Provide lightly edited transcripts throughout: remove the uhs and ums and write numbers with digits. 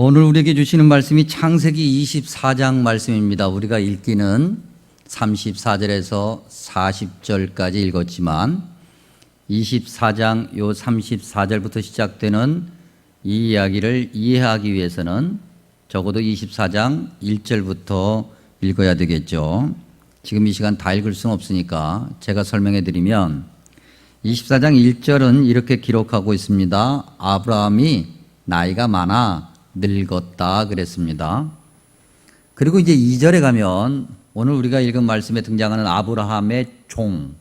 오늘 우리에게 주시는 말씀이 창세기 24장 말씀입니다. 우리가 읽기는 34절에서 40절까지 읽었지만 24장 요 34절부터 시작되는 이 이야기를 이해하기 위해서는 적어도 24장 1절부터 읽어야 되겠죠. 지금 이 시간 다 읽을 수는 없으니까 제가 설명해 드리면 24장 1절은 이렇게 기록하고 있습니다. 아브라함이 나이가 많아 늙었다 그랬습니다. 그리고 이제 2절에 가면 오늘 우리가 읽은 말씀에 등장하는 아브라함의 종,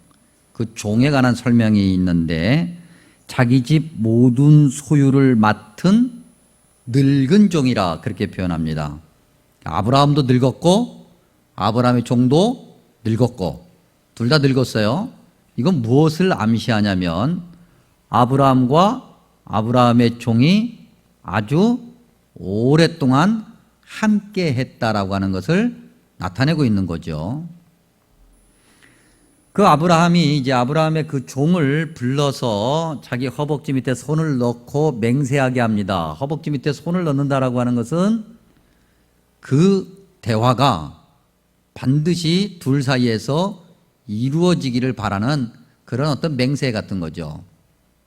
그 종에 관한 설명이 있는데 자기 집 모든 소유를 맡은 늙은 종이라 그렇게 표현합니다. 아브라함도 늙었고 아브라함의 종도 늙었고 둘 다 늙었어요. 이건 무엇을 암시하냐면 아브라함과 아브라함의 종이 아주 오랫동안 함께 했다라고 하는 것을 나타내고 있는 거죠. 그 아브라함이 이제 아브라함의 그 종을 불러서 자기 허벅지 밑에 손을 넣고 맹세하게 합니다. 허벅지 밑에 손을 넣는다라고 하는 것은 그 대화가 반드시 둘 사이에서 이루어지기를 바라는 그런 어떤 맹세 같은 거죠.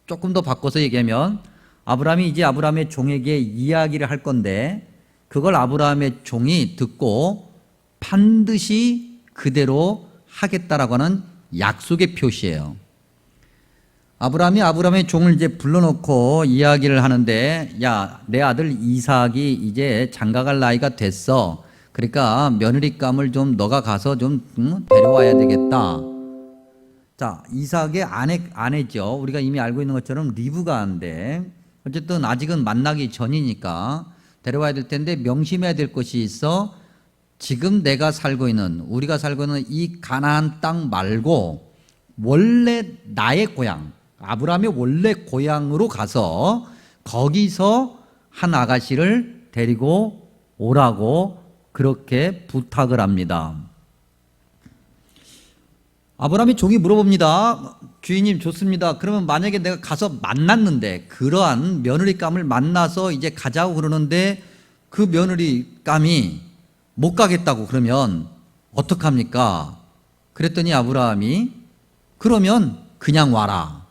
조금 더 바꿔서 얘기하면 아브라함이 이제 아브라함의 종에게 이야기를 할 건데 그걸 아브라함의 종이 듣고 반드시 그대로 하겠다라고 하는 약속의 표시예요. 아브라함이 아브라함의 종을 이제 불러놓고 이야기를 하는데 야, 내 아들 이삭이 이제 장가갈 나이가 됐어. 그러니까 며느리감을 좀 너가 가서 좀 데려와야 되겠다. 자, 이삭의 아내죠. 우리가 이미 알고 있는 것처럼 리브가인데 어쨌든 아직은 만나기 전이니까 데려와야 될 텐데 명심해야 될 것이 있어. 지금 우리가 살고 있는 이 가나안 땅 말고 원래 나의 고향, 아브라함의 원래 고향으로 가서 거기서 한 아가씨를 데리고 오라고 그렇게 부탁을 합니다. 아브라함이 종이 물어봅니다. 주인님 좋습니다. 그러면 만약에 내가 가서 만났는데 그러한 며느리감을 만나서 이제 가자고 그러는데 그 며느리감이 못 가겠다고 그러면 어떡합니까? 그랬더니 아브라함이 그러면 그냥 와라.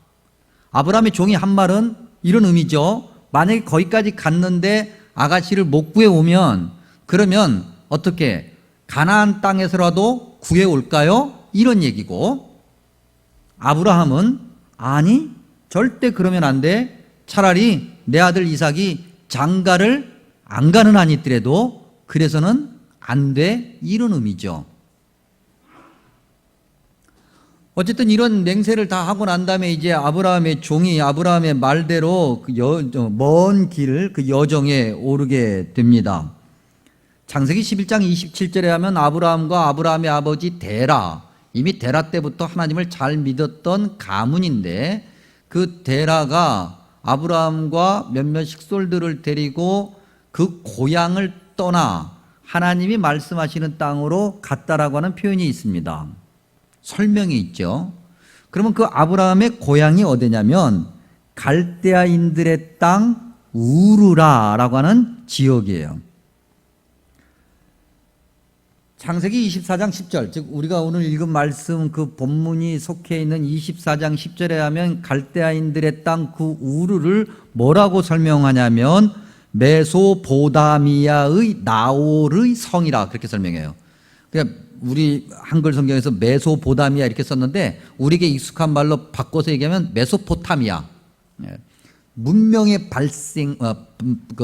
아브라함의 종이 한 말은 이런 의미죠. 만약에 거기까지 갔는데 아가씨를 못 구해오면 그러면 어떻게 가나안 땅에서라도 구해올까요? 이런 얘기고 아브라함은 아니 절대 그러면 안 돼. 차라리 내 아들 이삭이 장가를 안 가는 한이 있더라도 그래서는 안 돼. 이런 의미죠. 어쨌든 이런 맹세를 다 하고 난 다음에 이제 아브라함의 종이 아브라함의 말대로 먼 길 그 여정에 오르게 됩니다. 창세기 11장 27절에 하면 아브라함과 아브라함의 아버지 데라, 이미 데라 때부터 하나님을 잘 믿었던 가문인데 그 데라가 아브라함과 몇몇 식솔들을 데리고 그 고향을 떠나 하나님이 말씀하시는 땅으로 갔다라고 하는 표현이 있습니다. 설명이 있죠. 그러면 그 아브라함의 고향이 어디냐면 갈대아인들의 땅 우르라라고 하는 지역이에요. 창세기 24장 10절, 즉 우리가 오늘 읽은 말씀 그 본문이 속해 있는 24장 10절에 하면 갈대아인들의 땅 그 우르를 뭐라고 설명하냐면 메소포다미아의 나홀의 성이라 그렇게 설명해요. 그러니까 우리 한글 성경에서 메소포다미아 이렇게 썼는데 우리에게 익숙한 말로 바꿔서 얘기하면 메소포타미아. 문명의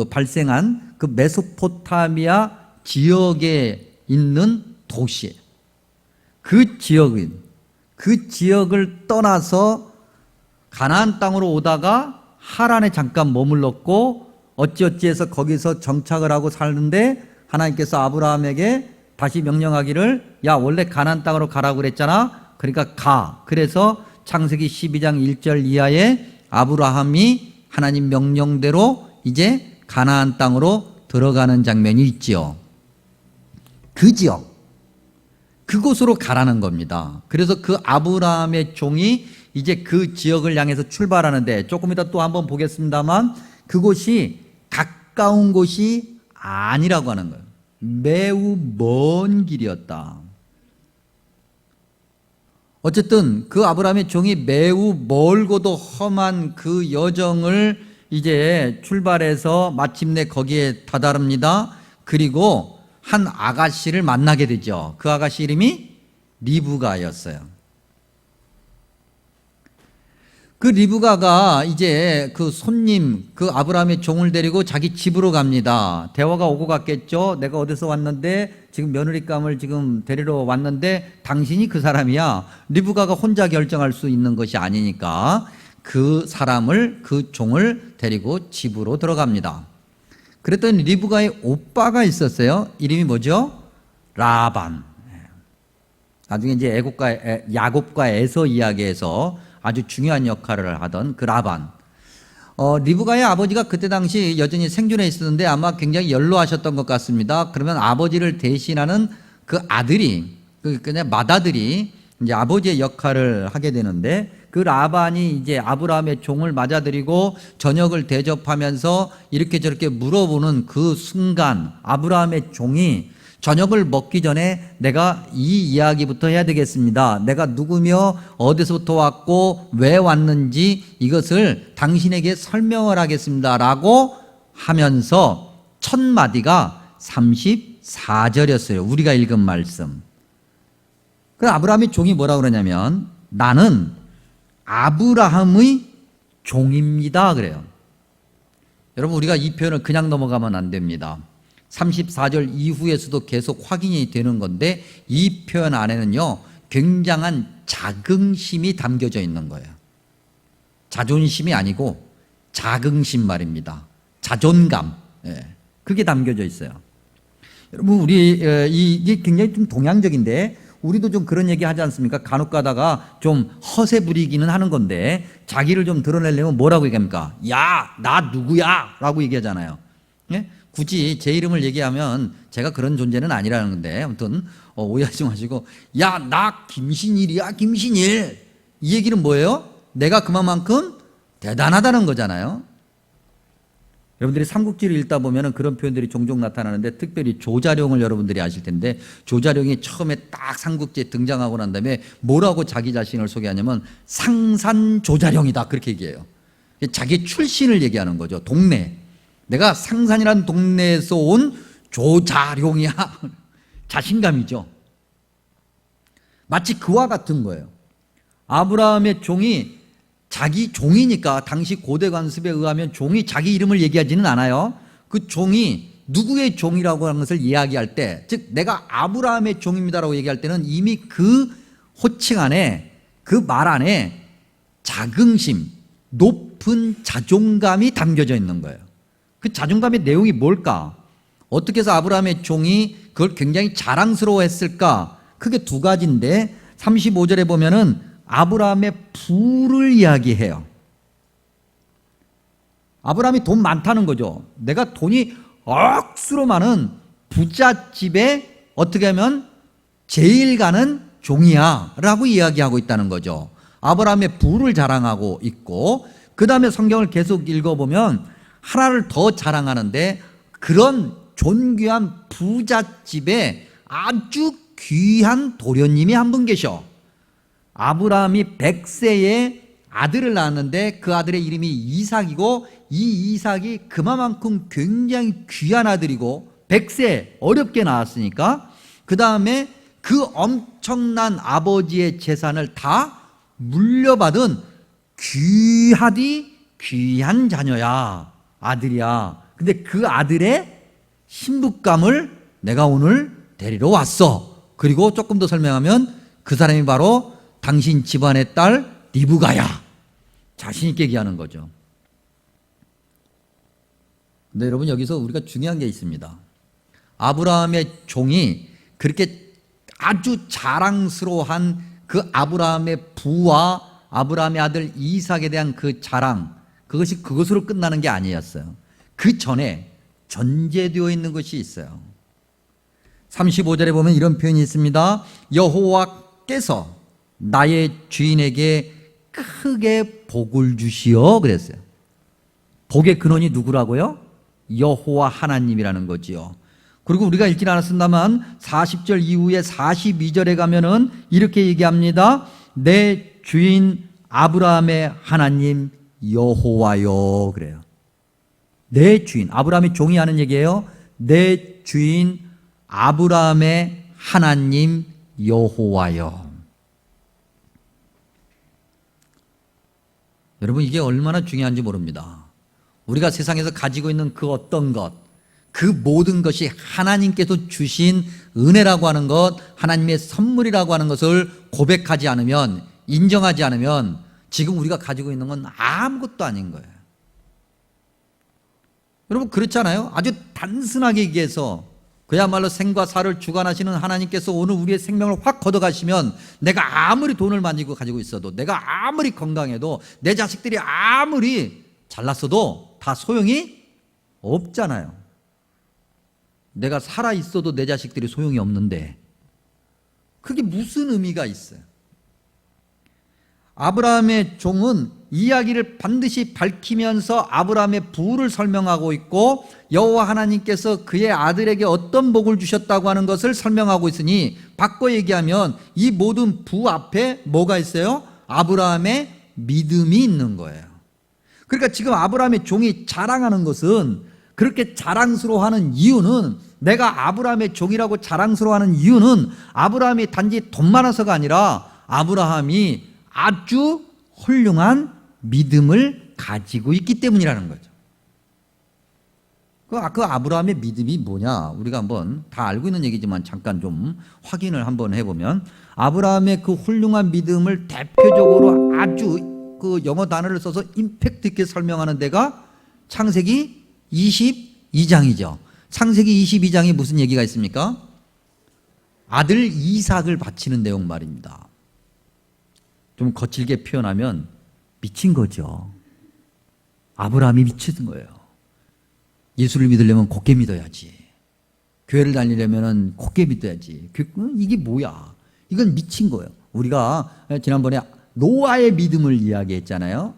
발생한 그 메소포타미아 지역에 있는 도시예요. 그 지역을 떠나서 가나안 땅으로 오다가 하란에 잠깐 머물렀고 어찌어찌해서 거기서 정착을 하고 살는데 하나님께서 아브라함에게 다시 명령하기를 야 원래 가나안 땅으로 가라고 그랬잖아. 그러니까 가. 그래서 창세기 12장 1절 이하에 아브라함이 하나님 명령대로 이제 가나안 땅으로 들어가는 장면이 있지요. 그 지역, 그곳으로 가라는 겁니다. 그래서 그 아브라함의 종이 이제 그 지역을 향해서 출발하는데 조금 이따 또 한번 보겠습니다만 그곳이 각 가까운 곳이 아니라고 하는 거예요. 매우 먼 길이었다. 어쨌든 그 아브라함의 종이 매우 멀고도 험한 그 여정을 이제 출발해서 마침내 거기에 다다릅니다. 그리고 한 아가씨를 만나게 되죠. 그 아가씨 이름이 리브가였어요. 그 리브가가 이제 그 손님, 그 아브라함의 종을 데리고 자기 집으로 갑니다. 대화가 오고 갔겠죠. 내가 어디서 왔는데 지금 며느리감을 지금 데리러 왔는데 당신이 그 사람이야. 리브가가 혼자 결정할 수 있는 것이 아니니까 그 사람을, 그 종을 데리고 집으로 들어갑니다. 그랬더니 리브가의 오빠가 있었어요. 이름이 뭐죠? 라반. 나중에 이제 야곱과 에서 이야기에서 아주 중요한 역할을 하던 그 라반. 리브가의 아버지가 그때 당시 여전히 생존해 있었는데 아마 굉장히 연로하셨던 것 같습니다. 그러면 아버지를 대신하는 그 아들이, 그냥 맏아들이 이제 아버지의 역할을 하게 되는데 그 라반이 이제 아브라함의 종을 맞아들이고 저녁을 대접하면서 이렇게 저렇게 물어보는 그 순간 아브라함의 종이 저녁을 먹기 전에 내가 이 이야기부터 해야 되겠습니다. 내가 누구며 어디서부터 왔고 왜 왔는지 이것을 당신에게 설명을 하겠습니다. 라고 하면서 첫 마디가 34절이었어요. 우리가 읽은 말씀. 그 아브라함의 종이 뭐라고 그러냐면 나는 아브라함의 종입니다. 그래요. 여러분 우리가 이 표현을 그냥 넘어가면 안 됩니다. 34절 이후에서도 계속 확인이 되는 건데 이 표현 안에는요 굉장한 자긍심이 담겨져 있는 거예요. 자존심이 아니고 자긍심 말입니다. 자존감. 그게 담겨져 있어요. 여러분 우리 이게 굉장히 좀 동양적인데 우리도 좀 그런 얘기 하지 않습니까? 간혹 가다가 좀 허세 부리기는 하는 건데 자기를 좀 드러내려면 뭐라고 얘기합니까? 야, 나 누구야? 라고 얘기하잖아요. 예? 굳이 제 이름을 얘기하면 제가 그런 존재는 아니라는 건데 아무튼 오해하지 마시고 야, 나 김신일이야, 김신일. 이 얘기는 뭐예요? 내가 그만큼 대단하다는 거잖아요. 여러분들이 삼국지를 읽다 보면 그런 표현들이 종종 나타나는데 특별히 조자룡을 여러분들이 아실 텐데 조자룡이 처음에 딱 삼국지에 등장하고 난 다음에 뭐라고 자기 자신을 소개하냐면 상산조자룡이다 그렇게 얘기해요. 자기 출신을 얘기하는 거죠. 동네. 내가 상산이라는 동네에서 온 조자룡이야. 자신감이죠. 마치 그와 같은 거예요. 아브라함의 종이 자기 종이니까 당시 고대 관습에 의하면 종이 자기 이름을 얘기하지는 않아요. 그 종이 누구의 종이라고 하는 것을 이야기할 때, 즉 내가 아브라함의 종입니다라고 얘기할 때는 이미 그 호칭 안에 그 말 안에 자긍심, 높은 자존감이 담겨져 있는 거예요. 그 자존감의 내용이 뭘까? 어떻게 해서 아브라함의 종이 그걸 굉장히 자랑스러워했을까? 크게 두 가지인데 35절에 보면은 아브라함의 부를 이야기해요. 아브라함이 돈 많다는 거죠. 내가 돈이 억수로 많은 부잣집에 어떻게 하면 제일 가는 종이야 라고 이야기하고 있다는 거죠. 아브라함의 부를 자랑하고 있고 그 다음에 성경을 계속 읽어보면 하나를 더 자랑하는데 그런 존귀한 부잣집에 아주 귀한 도련님이 한 분 계셔. 아브라함이 100세에 아들을 낳았는데 그 아들의 이름이 이삭이고 이 이삭이 그만큼 굉장히 귀한 아들이고 100세 어렵게 낳았으니까 그 다음에 그 엄청난 아버지의 재산을 다 물려받은 귀한 자녀야. 아들이야. 근데 그 아들의 신부감을 내가 오늘 데리러 왔어. 그리고 조금 더 설명하면 그 사람이 바로 당신 집안의 딸 리브가야. 자신 있게 얘기하는 거죠. 근데 여러분 여기서 우리가 중요한 게 있습니다. 아브라함의 종이 그렇게 아주 자랑스러워한 그 아브라함의 부와 아브라함의 아들 이삭에 대한 그 자랑, 그것이 그것으로 끝나는 게 아니었어요. 그 전에 전제되어 있는 것이 있어요. 35절에 보면 이런 표현이 있습니다. 여호와께서 나의 주인에게 크게 복을 주시어 그랬어요. 복의 근원이 누구라고요? 여호와 하나님이라는 거지요. 그리고 우리가 읽진 않았습니다만 40절 이후에 42절에 가면은 이렇게 얘기합니다. 내 주인 아브라함의 하나님 여호와요. 그래요. 내 주인, 아브라함이 종이 하는 얘기예요. 내 주인 아브라함의 하나님 여호와요. 여러분, 이게 얼마나 중요한지 모릅니다. 우리가 세상에서 가지고 있는 그 어떤 것, 그 모든 것이 하나님께서 주신 은혜라고 하는 것, 하나님의 선물이라고 하는 것을 고백하지 않으면, 인정하지 않으면 지금 우리가 가지고 있는 건 아무것도 아닌 거예요. 여러분, 그렇잖아요. 아주 단순하게 얘기해서 그야말로 생과 사를 주관하시는 하나님께서 오늘 우리의 생명을 확 걷어가시면 내가 아무리 돈을 많이 가지고 있어도, 내가 아무리 건강해도, 내 자식들이 아무리 잘났어도 다 소용이 없잖아요. 내가 살아있어도 내 자식들이 소용이 없는데 그게 무슨 의미가 있어요? 아브라함의 종은 이야기를 반드시 밝히면서 아브라함의 부를 설명하고 있고, 여호와 하나님께서 그의 아들에게 어떤 복을 주셨다고 하는 것을 설명하고 있으니, 바꿔 얘기하면 이 모든 부 앞에 뭐가 있어요? 아브라함의 믿음이 있는 거예요. 그러니까 지금 아브라함의 종이 자랑하는 것은, 그렇게 자랑스러워하는 이유는, 내가 아브라함의 종이라고 자랑스러워하는 이유는 아브라함이 단지 돈 많아서가 아니라 아브라함이 아주 훌륭한 믿음을 가지고 있기 때문이라는 거죠. 그 아브라함의 믿음이 뭐냐? 우리가 한번 다 알고 있는 얘기지만 잠깐 좀 확인을 한번 해보면, 아브라함의 그 훌륭한 믿음을 대표적으로 아주 그 영어 단어를 써서 임팩트 있게 설명하는 데가 창세기 22장이죠. 창세기 22장에 무슨 얘기가 있습니까? 아들 이삭을 바치는 내용 말입니다. 좀 거칠게 표현하면 미친 거죠. 아브라함이 미친 거예요. 예수를 믿으려면 곱게 믿어야지. 교회를 다니려면 곱게 믿어야지. 이게 뭐야? 이건 미친 거예요. 우리가 지난번에 노아의 믿음을 이야기했잖아요.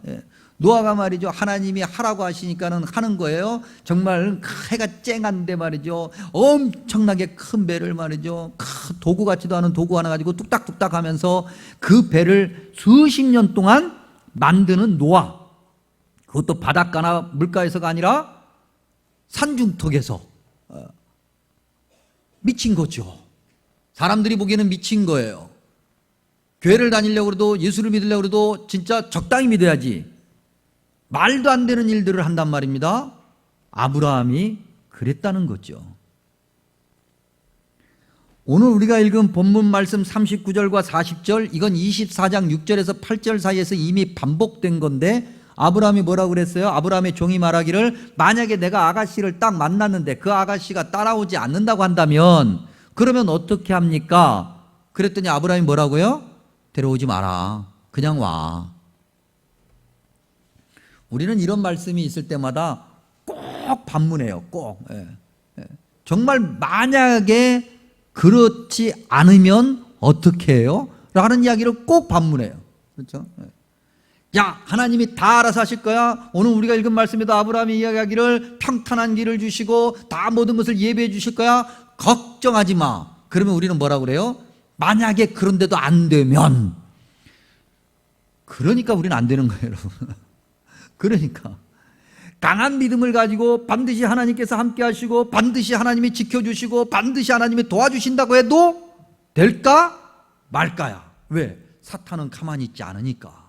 노아가 말이죠, 하나님이 하라고 하시니까는 하는 거예요. 정말 해가 쨍한데 말이죠, 엄청나게 큰 배를 말이죠, 도구 같지도 않은 도구 하나 가지고 뚝딱뚝딱 하면서 그 배를 수십 년 동안 만드는 노아. 그것도 바닷가나 물가에서가 아니라 산중턱에서. 미친 거죠. 사람들이 보기에는 미친 거예요. 교회를 다니려고 해도, 예수를 믿으려고 해도 진짜 적당히 믿어야지. 말도 안 되는 일들을 한단 말입니다. 아브라함이 그랬다는 거죠. 오늘 우리가 읽은 본문 말씀 39절과 40절, 이건 24장 6절에서 8절 사이에서 이미 반복된 건데, 아브라함이 뭐라고 그랬어요? 아브라함의 종이 말하기를, 만약에 내가 아가씨를 딱 만났는데 그 아가씨가 따라오지 않는다고 한다면 그러면 어떻게 합니까? 그랬더니 아브라함이 뭐라고요? 데려오지 마라. 그냥 와. 우리는 이런 말씀이 있을 때마다 꼭 반문해요. 꼭. 정말 만약에 그렇지 않으면 어떻게 해요? 라는 이야기를 꼭 반문해요. 그렇죠? 야, 하나님이 다 알아서 하실 거야. 오늘 우리가 읽은 말씀에도 아브라함이 이야기하기를 평탄한 길을 주시고 다 모든 것을 예비해 주실 거야. 걱정하지 마. 그러면 우리는 뭐라고 그래요? 만약에 그런데도 안 되면. 그러니까 우리는 안 되는 거예요, 여러분. 그러니까 강한 믿음을 가지고 반드시 하나님께서 함께 하시고 반드시 하나님이 지켜주시고 반드시 하나님이 도와주신다고 해도 될까 말까야. 왜? 사탄은 가만히 있지 않으니까.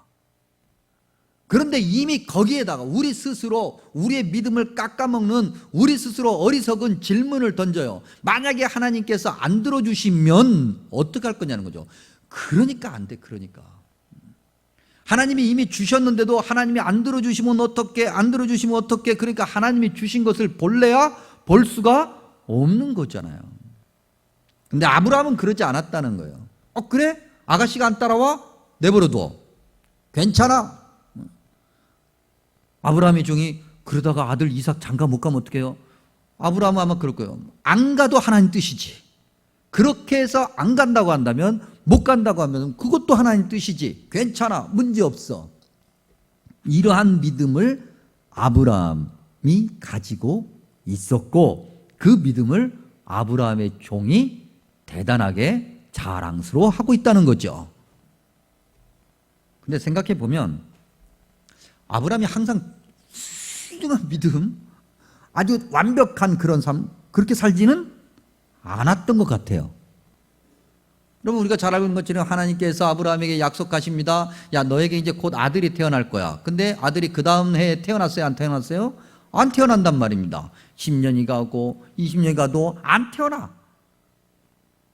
그런데 이미 거기에다가 우리 스스로 우리의 믿음을 깎아먹는, 우리 스스로 어리석은 질문을 던져요. 만약에 하나님께서 안 들어주시면 어떡할 거냐는 거죠. 그러니까 안 돼. 그러니까 하나님이 이미 주셨는데도 하나님이 안 들어주시면 어떻게, 안 들어주시면 어떻게. 그러니까 하나님이 주신 것을 볼래야 볼 수가 없는 거잖아요. 근데 아브라함은 그러지 않았다는 거예요. 그래? 아가씨가 안 따라와? 내버려둬. 괜찮아. 아브라함의 종이 그러다가 아들 이삭 장가 못 가면 어떡해요? 아브라함은 아마 그럴 거예요. 안 가도 하나님 뜻이지. 그렇게 해서 안 간다고 한다면, 못 간다고 하면 그것도 하나님 뜻이지. 괜찮아. 문제 없어. 이러한 믿음을 아브라함이 가지고 있었고 그 믿음을 아브라함의 종이 대단하게 자랑스러워하고 있다는 거죠. 근데 생각해 보면 아브라함이 항상 순종한 믿음, 아주 완벽한 그런 삶, 그렇게 살지는 않았던 것 같아요. 여러분, 우리가 잘 알고 있는 것처럼 하나님께서 아브라함에게 약속하십니다. 야, 너에게 이제 곧 아들이 태어날 거야. 근데 아들이 그 다음 해에 태어났어요? 안 태어났어요? 안 태어난단 말입니다. 10년이 가고 20년이 가도 안 태어나.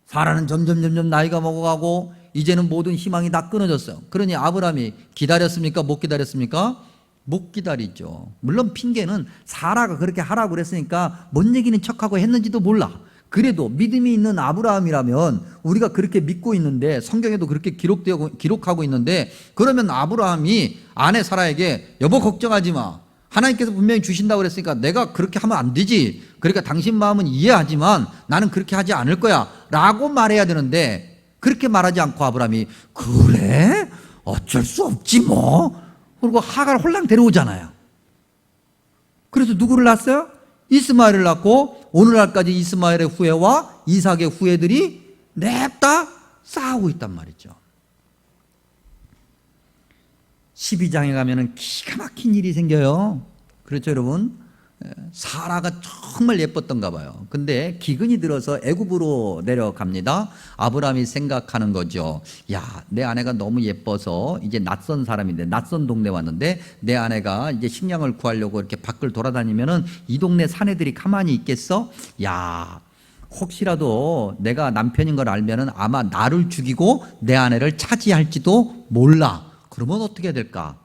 사라는 점점 나이가 먹어가고 이제는 모든 희망이 다 끊어졌어요. 그러니 아브라함이 기다렸습니까? 못 기다렸습니까? 못 기다리죠. 물론 핑계는 사라가 그렇게 하라고 그랬으니까 뭔 얘기는 척하고 했는지도 몰라. 그래도 믿음이 있는 아브라함이라면 우리가 그렇게 믿고 있는데 성경에도 그렇게 기록하고 있는데, 그러면 아브라함이 아내 사라에게 여보 걱정하지 마, 하나님께서 분명히 주신다고 그랬으니까 내가 그렇게 하면 안 되지, 그러니까 당신 마음은 이해하지만 나는 그렇게 하지 않을 거야 라고 말해야 되는데, 그렇게 말하지 않고 아브라함이 그래? 어쩔 수 없지 뭐, 그리고 하가를 홀랑 데려오잖아요. 그래서 누구를 낳았어요? 이스마엘을 낳고 오늘날까지 이스마엘의 후예와 이삭의 후예들이 냅다 싸우고 있단 말이죠. 12장에 가면은 기가 막힌 일이 생겨요. 그렇죠, 여러분? 사라가 정말 예뻤던가 봐요. 근데 기근이 들어서 애굽으로 내려갑니다. 아브라함이 생각하는 거죠. 야, 내 아내가 너무 예뻐서 이제 낯선 사람인데, 낯선 동네 왔는데 내 아내가 이제 식량을 구하려고 이렇게 밖을 돌아다니면은 이 동네 사내들이 가만히 있겠어? 야, 혹시라도 내가 남편인 걸 알면은 아마 나를 죽이고 내 아내를 차지할지도 몰라. 그러면 어떻게 될까?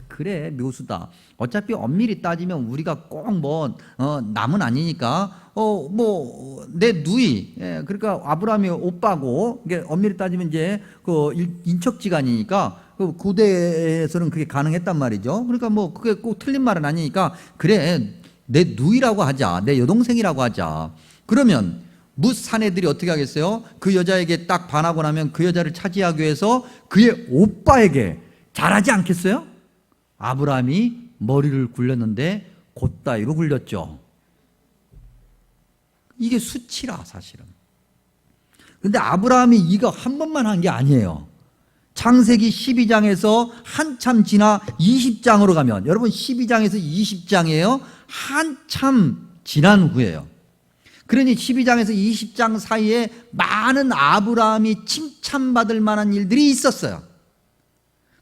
그래, 묘수다. 어차피 엄밀히 따지면 우리가 꼭 남은 아니니까 내 누이, 그러니까 아브라함이 오빠고, 이게 엄밀히 따지면 이제 그 인척지간이니까 그 고대에서는 그게 가능했단 말이죠. 그러니까 그게 꼭 틀린 말은 아니니까 그래, 내 누이라고 하자, 내 여동생이라고 하자. 그러면 뭇 사내들이 어떻게 하겠어요? 그 여자에게 딱 반하고 나면 그 여자를 차지하기 위해서 그의 오빠에게 잘하지 않겠어요? 아브라함이 머리를 굴렸는데 곧다이로 굴렸죠. 이게 수치라, 사실은. 근데 아브라함이 이거 한 번만 한 게 아니에요. 창세기 12장에서 한참 지나 20장으로 가면, 여러분 12장에서 20장이에요. 한참 지난 후에요. 그러니 12장에서 20장 사이에 많은 아브라함이 칭찬받을 만한 일들이 있었어요.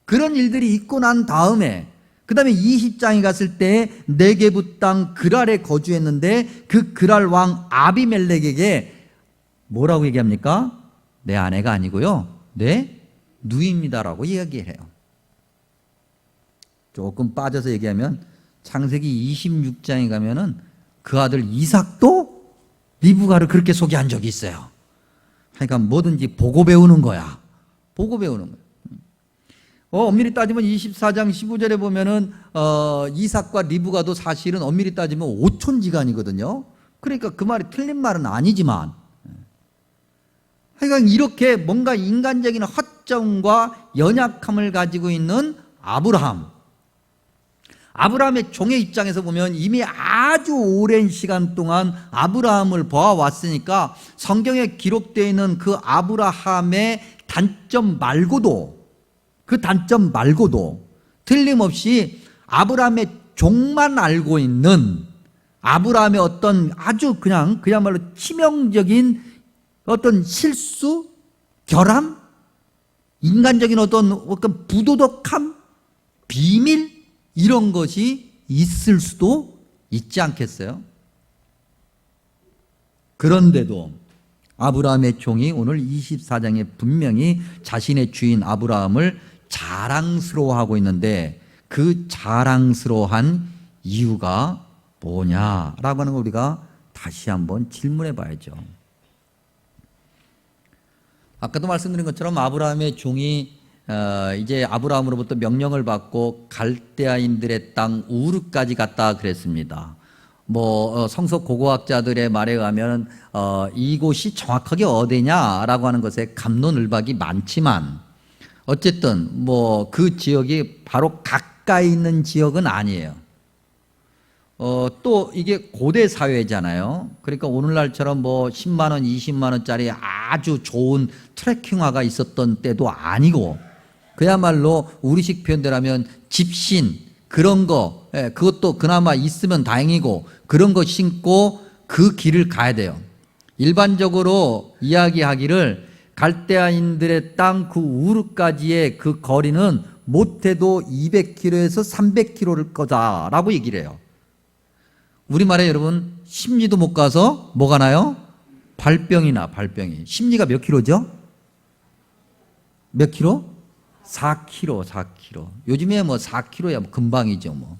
그런 일들이 있고 난 다음에 그 다음에 20장에 갔을 때 네게부 땅 그랄에 거주했는데 그 그랄 왕 아비멜렉에게 뭐라고 얘기합니까? 내 아내가 아니고요, 내 누이입니다라고 이야기해요. 조금 빠져서 얘기하면 창세기 26장에 가면은 그 아들 이삭도 리브가를 그렇게 소개한 적이 있어요. 그러니까 뭐든지 보고 배우는 거야. 보고 배우는 거야. 엄밀히 따지면 24장 15절에 보면은 이삭과 리브가도 사실은 엄밀히 따지면 오촌지간이거든요. 그러니까 그 말이 틀린 말은 아니지만, 그러니까 이렇게 뭔가 인간적인 허점과 연약함을 가지고 있는 아브라함의 종의 입장에서 보면 이미 아주 오랜 시간 동안 아브라함을 보아왔으니까 성경에 기록되어 있는 그 아브라함의 단점 말고도, 그 단점 말고도 틀림없이 아브라함의 종만 알고 있는 아브라함의 어떤 아주 그야말로 치명적인 어떤 실수, 결함, 인간적인 어떤 부도덕함, 비밀, 이런 것이 있을 수도 있지 않겠어요? 그런데도 아브라함의 종이 오늘 24장에 분명히 자신의 주인 아브라함을 자랑스러워하고 있는데, 그 자랑스러워한 이유가 뭐냐라고 하는 걸 우리가 다시 한번 질문해 봐야죠. 아까도 말씀드린 것처럼 아브라함의 종이 이제 아브라함으로부터 명령을 받고 갈대아인들의 땅 우르까지 갔다 그랬습니다. 성서 고고학자들의 말에 의하면 이곳이 정확하게 어디냐라고 하는 것에 갑론을박이 많지만, 어쨌든 그 지역이 바로 가까이 있는 지역은 아니에요. 또 이게 고대 사회잖아요. 그러니까 오늘날처럼 뭐 10만 원, 20만 원짜리 아주 좋은 트레킹화가 있었던 때도 아니고, 그야말로 우리식 표현대로 하면 집신 그런 거, 그것도 그나마 있으면 다행이고 그런 거 신고 그 길을 가야 돼요. 일반적으로 이야기하기를 갈대아인들의 땅 그 우르까지의 그 거리는 못해도 200km에서 300km를 거다라고 얘기를 해요. 우리말에 여러분 심리도 못 가서 뭐 가나요? 발병이나 발병이. 심리가 몇 킬로죠? 몇 킬로? 4km, 4km. 요즘에 뭐 4km야 뭐 금방이죠 뭐.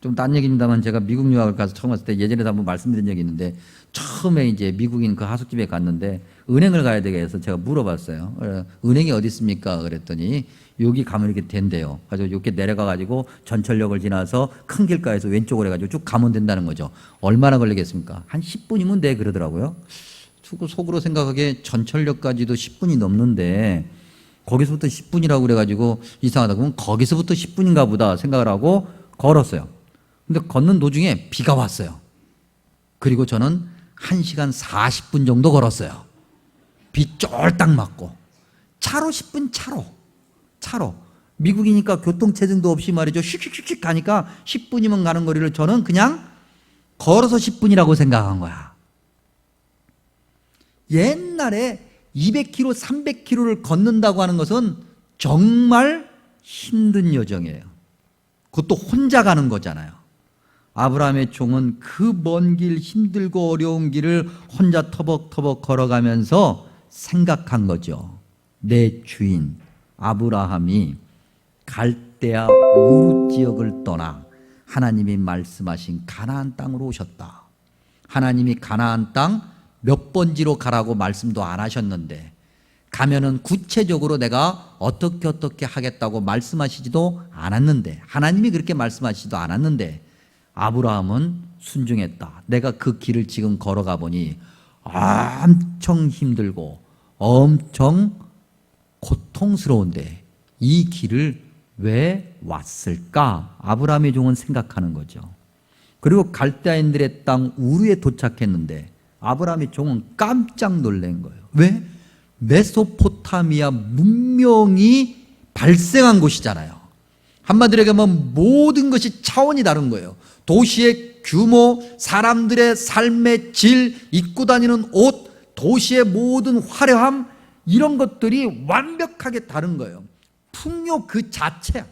좀 딴 얘기입니다만 제가 미국 유학을 가서 처음 왔을 때 예전에도 한번 말씀드린 적이 있는데, 처음에 이제 미국인 그 하숙집에 갔는데 은행을 가야 되게 해서 제가 물어봤어요. 은행이 어디 있습니까? 그랬더니 여기 가면 이렇게 된대요. 그래서 이렇게 내려가가지고 전철역을 지나서 큰 길가에서 왼쪽으로 해가지고 쭉 가면 된다는 거죠. 얼마나 걸리겠습니까? 한 10분이면 돼 그러더라고요. 속으로 생각하기에 전철역까지도 10분이 넘는데 거기서부터 10분이라고 그래가지고 이상하다. 그러면 거기서부터 10분인가 보다 생각을 하고 걸었어요. 근데 걷는 도중에 비가 왔어요. 그리고 저는 1시간 40분 정도 걸었어요. 비 쫄딱 맞고. 차로 10분 차로. 미국이니까 교통체증도 없이 말이죠. 슉슉슉슉 가니까 10분이면 가는 거리를 저는 그냥 걸어서 10분이라고 생각한 거야. 옛날에 200km, 300km를 걷는다고 하는 것은 정말 힘든 여정이에요. 그것도 혼자 가는 거잖아요. 아브라함의 종은 그 먼 길, 힘들고 어려운 길을 혼자 터벅터벅 걸어가면서 생각한 거죠. 내 주인 아브라함이 갈대아 우르 지역을 떠나 하나님이 말씀하신 가나안 땅으로 오셨다. 하나님이 가나안 땅 몇 번지로 가라고 말씀도 안 하셨는데, 가면은 구체적으로 내가 어떻게 하겠다고 말씀하시지도 않았는데, 하나님이 그렇게 말씀하시지도 않았는데 아브라함은 순종했다. 내가 그 길을 지금 걸어가 보니 엄청 힘들고 엄청 고통스러운데 이 길을 왜 왔을까? 아브라함의 종은 생각하는 거죠. 그리고 갈대아인들의 땅 우르에 도착했는데 아브라함의 종은 깜짝 놀란 거예요. 왜? 메소포타미아 문명이 발생한 곳이잖아요. 한마디로 얘기하면 모든 것이 차원이 다른 거예요. 도시의 규모, 사람들의 삶의 질, 입고 다니는 옷, 도시의 모든 화려함, 이런 것들이 완벽하게 다른 거예요. 풍요 그 자체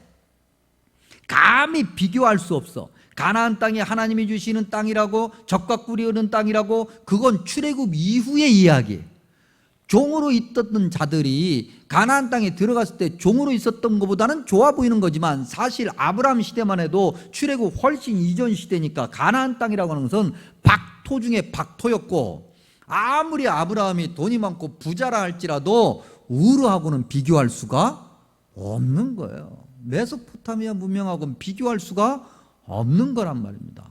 감히 비교할 수 없어. 가나안 땅이 하나님이 주시는 땅이라고, 젖과 꿀이 흐르는 땅이라고, 그건 출애굽 이후의 이야기. 종으로 있었던 자들이 가나안 땅에 들어갔을 때 종으로 있었던 것보다는 좋아 보이는 거지만, 사실 아브라함 시대만 해도 출애굽 훨씬 이전 시대니까 가나안 땅이라고 하는 것은 박토 중에 박토였고, 아무리 아브라함이 돈이 많고 부자라 할지라도 우르하고는 비교할 수가 없는 거예요. 메소포타미아 문명하고는 비교할 수가 없는 거란 말입니다.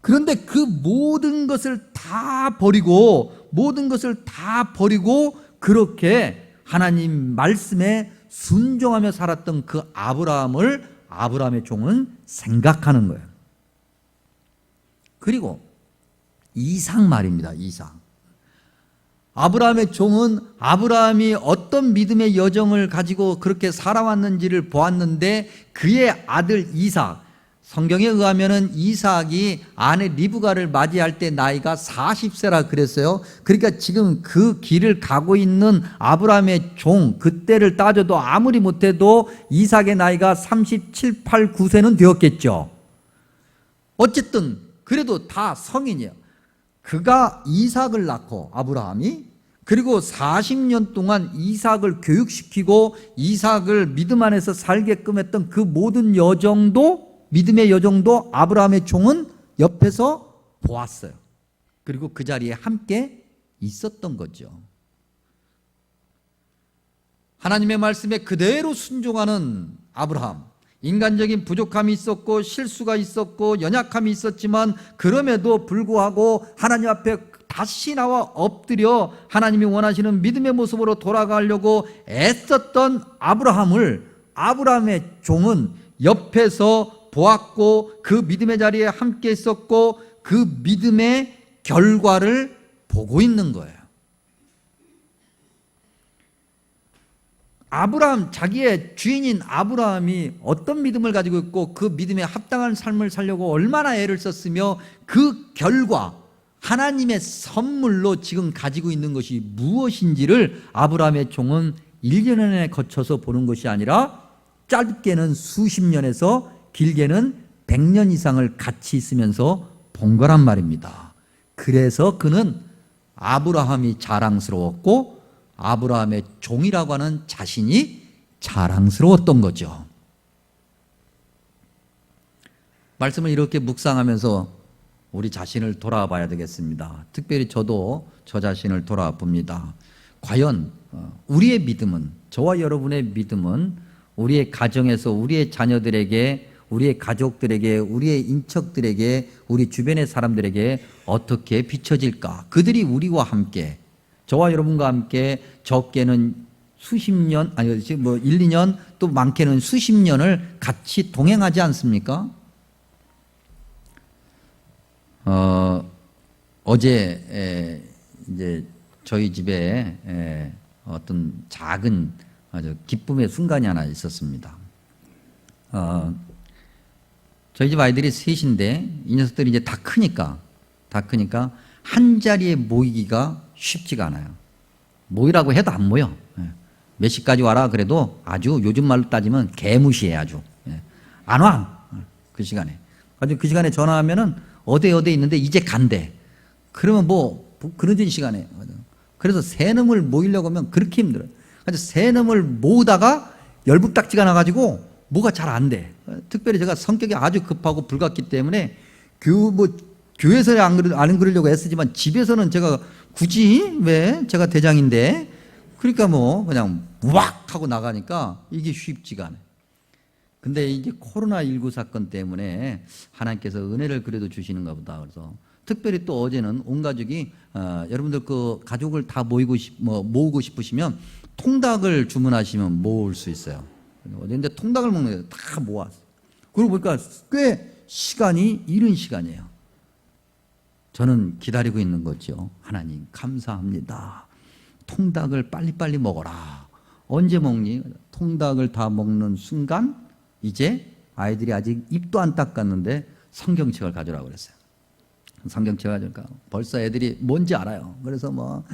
그런데 그 모든 것을 다 버리고 그렇게 하나님 말씀에 순종하며 살았던 그 아브라함을 아브라함의 종은 생각하는 거예요. 그리고 이상 말입니다. 이상. 아브라함의 종은 아브라함이 어떤 믿음의 여정을 가지고 그렇게 살아왔는지를 보았는데, 그의 아들 이삭, 성경에 의하면은 이삭이 아내 리브가를 맞이할 때 나이가 40세라 그랬어요. 그러니까 지금 그 길을 가고 있는 아브라함의 종, 그때를 따져도 아무리 못해도 이삭의 나이가 37, 8, 9세는 되었겠죠. 어쨌든 그래도 다 성인이에요. 그가 이삭을 낳고, 아브라함이, 그리고 40년 동안 이삭을 교육시키고 이삭을 믿음 안에서 살게끔 했던 그 모든 여정도, 믿음의 여정도 아브라함의 종은 옆에서 보았어요. 그리고 그 자리에 함께 있었던 거죠. 하나님의 말씀에 그대로 순종하는 아브라함. 인간적인 부족함이 있었고 실수가 있었고 연약함이 있었지만, 그럼에도 불구하고 하나님 앞에 다시 나와 엎드려 하나님이 원하시는 믿음의 모습으로 돌아가려고 애썼던 아브라함을 아브라함의 종은 옆에서 보았고 그 믿음의 자리에 함께 있었고 그 믿음의 결과를 보고 있는 거예요. 아브라함, 자기의 주인인 아브라함이 어떤 믿음을 가지고 있고 그 믿음에 합당한 삶을 살려고 얼마나 애를 썼으며 그 결과 하나님의 선물로 지금 가지고 있는 것이 무엇인지를 아브라함의 종은 1년에 거쳐서 보는 것이 아니라 짧게는 수십 년에서 길게는 100년 이상을 같이 있으면서 본 거란 말입니다. 그래서 그는 아브라함이 자랑스러웠고 아브라함의 종이라고 하는 자신이 자랑스러웠던 거죠. 말씀을 이렇게 묵상하면서 우리 자신을 돌아봐야 되겠습니다. 특별히 저도 저 자신을 돌아봅니다. 과연 우리의 믿음은, 저와 여러분의 믿음은 우리의 가정에서 우리의 자녀들에게, 우리의 가족들에게, 우리의 인척들에게, 우리 주변의 사람들에게 어떻게 비춰질까? 그들이 우리와 함께, 저와 여러분과 함께 적게는 수십 년, 아니 뭐 1, 2년, 또 많게는 수십 년을 같이 동행하지 않습니까? 어제 이제 저희 집에 어떤 작은 아주 기쁨의 순간이 하나 있었습니다. 저희 집 아이들이 셋인데 이 녀석들이 이제 다 크니까 한 자리에 모이기가 쉽지가 않아요. 모이라고 해도 안 모여. 몇 시까지 와라 그래도 아주 요즘 말로 따지면 개무시해 아주. 안 와. 그 시간에. 아주 그 시간에 전화하면은 어디 있는데 이제 간대. 그러면 뭐 그런 시간에. 그래서 새 놈을 모이려고 하면 그렇게 힘들어요. 그래서 새 놈을 모으다가 열북딱지가 나가지고 뭐가 잘 안 돼. 특별히 제가 성격이 아주 급하고 불같기 때문에 교회에서 안 그러려고 애쓰지만 집에서는 제가 굳이 왜 제가 대장인데 그러니까 뭐 그냥 우악 하고 나가니까 이게 쉽지가 않아요. 근데 이제 코로나19 사건 때문에 하나님께서 은혜를 그래도 주시는가 보다. 그래서 특별히 또 어제는 온 가족이 여러분들 그 가족을 다 모으고 싶으시면 통닭을 주문하시면 모을 수 있어요. 근데 통닭을 먹는 게 다 모았어. 그러고 보니까 꽤 시간이 이른 시간이에요. 저는 기다리고 있는 거죠. 하나님 감사합니다. 통닭을 빨리빨리 먹어라. 언제 먹니? 통닭을 다 먹는 순간 이제 아이들이 아직 입도 안 닦았는데 성경책을 가져오라고 그랬어요. 성경책을 가져올까? 벌써 애들이 뭔지 알아요. 그래서 뭐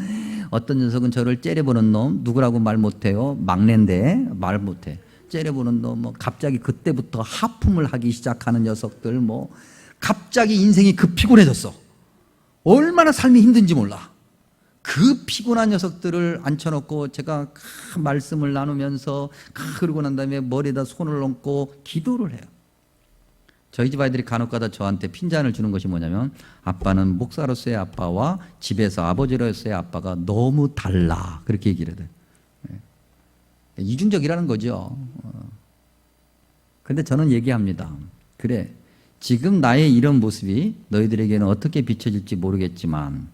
어떤 녀석은 저를 째려보는 놈, 누구라고 말 못해요. 막내인데 말 못해. 째려보는 놈, 뭐 갑자기 그때부터 하품을 하기 시작하는 녀석들, 뭐 갑자기 인생이 피곤해졌어. 얼마나 삶이 힘든지 몰라. 그 피곤한 녀석들을 앉혀놓고 제가 말씀을 나누면서 그러고 난 다음에 머리에다 손을 얹고 기도를 해요. 저희 집 아이들이 간혹가다 저한테 핀잔을 주는 것이 뭐냐면 아빠는 목사로서의 아빠와 집에서 아버지로서의 아빠가 너무 달라. 그렇게 얘기를 해요. 이중적이라는 거죠. 근데 저는 얘기합니다. 그래, 지금 나의 이런 모습이 너희들에게는 어떻게 비춰질지 모르겠지만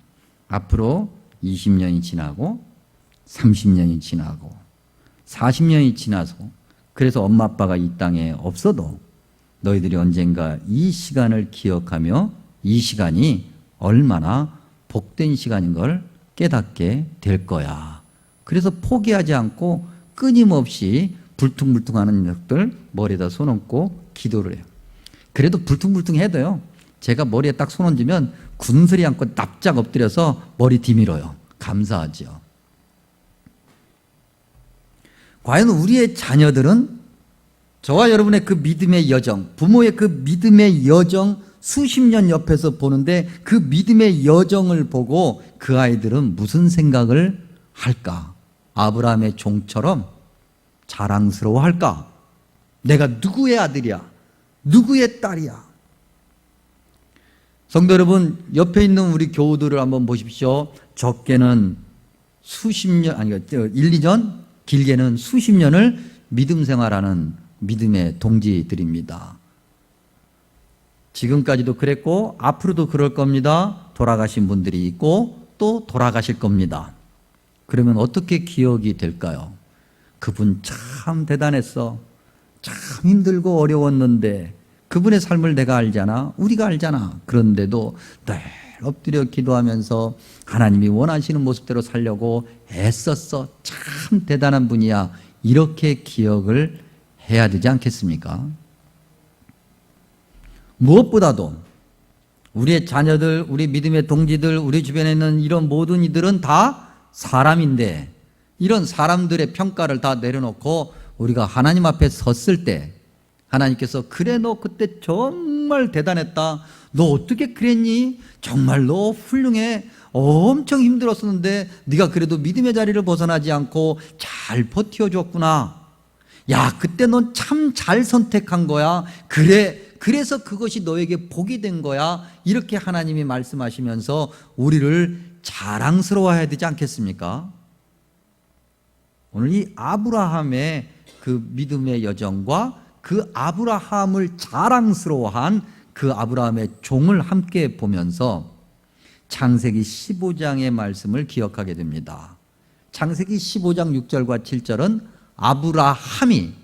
앞으로 20년이 지나고 30년이 지나고 40년이 지나서 그래서 엄마 아빠가 이 땅에 없어도 너희들이 언젠가 이 시간을 기억하며 이 시간이 얼마나 복된 시간인 걸 깨닫게 될 거야. 그래서 포기하지 않고 끊임없이 불퉁불퉁하는 녀석들 머리에다 손 얹고 기도를 해요. 그래도 불퉁불퉁해도요, 제가 머리에 딱 손 얹으면 군소리 않고 납작 엎드려서 머리 뒤밀어요. 감사하죠. 과연 우리의 자녀들은 저와 여러분의 그 믿음의 여정, 부모의 그 믿음의 여정 수십 년 옆에서 보는데 그 믿음의 여정을 보고 그 아이들은 무슨 생각을 할까? 아브라함의 종처럼 자랑스러워할까? 내가 누구의 아들이야? 누구의 딸이야? 성도 여러분, 옆에 있는 우리 교우들을 한번 보십시오. 적게는 수십 년, 아니 1, 2년, 길게는 수십 년을 믿음 생활하는 믿음의 동지들입니다. 지금까지도 그랬고 앞으로도 그럴 겁니다. 돌아가신 분들이 있고 또 돌아가실 겁니다. 그러면 어떻게 기억이 될까요? 그분 참 대단했어. 참 힘들고 어려웠는데 그분의 삶을 내가 알잖아. 우리가 알잖아. 그런데도 늘 엎드려 기도하면서 하나님이 원하시는 모습대로 살려고 애썼어. 참 대단한 분이야. 이렇게 기억을 해야 되지 않겠습니까? 무엇보다도 우리의 자녀들, 우리 믿음의 동지들, 우리 주변에 있는 이런 모든 이들은 다 사람인데 이런 사람들의 평가를 다 내려놓고 우리가 하나님 앞에 섰을 때 하나님께서 그래 너 그때 정말 대단했다. 너 어떻게 그랬니? 정말 너 훌륭해. 엄청 힘들었었는데 네가 그래도 믿음의 자리를 벗어나지 않고 잘 버텨줬구나. 야, 그때 넌 참 잘 선택한 거야. 그래서 그것이 너에게 복이 된 거야. 이렇게 하나님이 말씀하시면서 우리를 자랑스러워해야 되지 않겠습니까? 오늘 이 아브라함의 그 믿음의 여정과 그 아브라함을 자랑스러워한 그 아브라함의 종을 함께 보면서 창세기 15장의 말씀을 기억하게 됩니다. 창세기 15장 6절과 7절은 아브라함이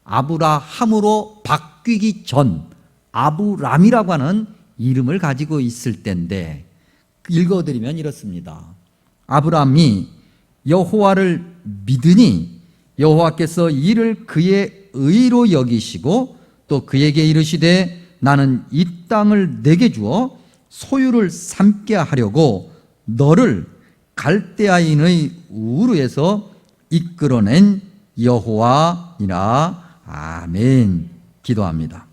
아브라함으로 바뀌기 전 아브람이라고 하는 이름을 가지고 있을 때인데 읽어드리면 이렇습니다. 아브람이 여호와를 믿으니 여호와께서 이를 그의 의로 여기시고 또 그에게 이르시되 나는 이 땅을 내게 주어 소유를 삼게 하려고 너를 갈대아인의 우르에서 이끌어낸 여호와니라. 아멘. 기도합니다.